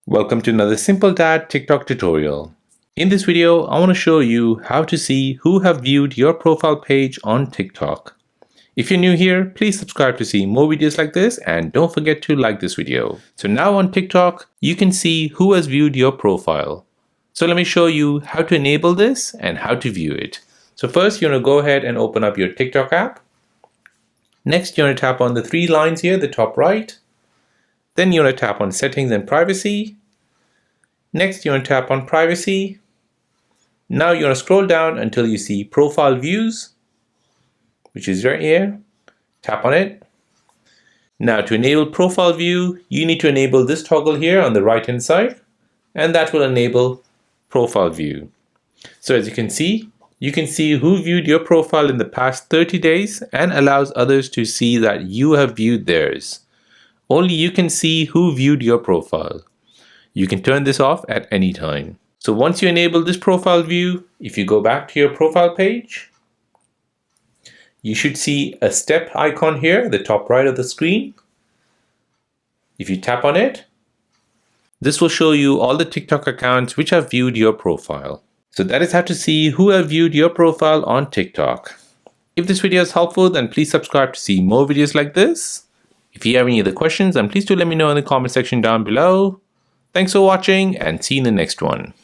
Welcome to another Simple Dad TikTok tutorial. In this video, I want to show you how to see who have viewed your profile page on TikTok. If you're new here, please subscribe to see more videos like this and don't forget to like this video. So now on TikTok, you can see who has viewed your profile. So let me show you how to enable this and how to view it. So first, you want to go ahead and open up your TikTok app. Next, you want to tap on the three lines here, the top right. Then you want to tap on Settings and Privacy. Next, you want to tap on Privacy. Now you want to scroll down until you see Profile Views, which is right here. Tap on it. Now to enable Profile View, you need to enable this toggle here on the right hand side, and that will enable Profile View. So as you can see who viewed your profile in the past 30 days and allows others to see that you have viewed theirs. Only you can see who viewed your profile. You can turn this off at any time. So once you enable this profile view, if you go back to your profile page, you should see a step icon here at the top right of the screen. If you tap on it, this will show you all the TikTok accounts which have viewed your profile. So that is how to see who have viewed your profile on TikTok. If this video is helpful, then please subscribe to see more videos like this. If you have any other questions, then please do let me know in the comment section down below. Thanks for watching and see you in the next one.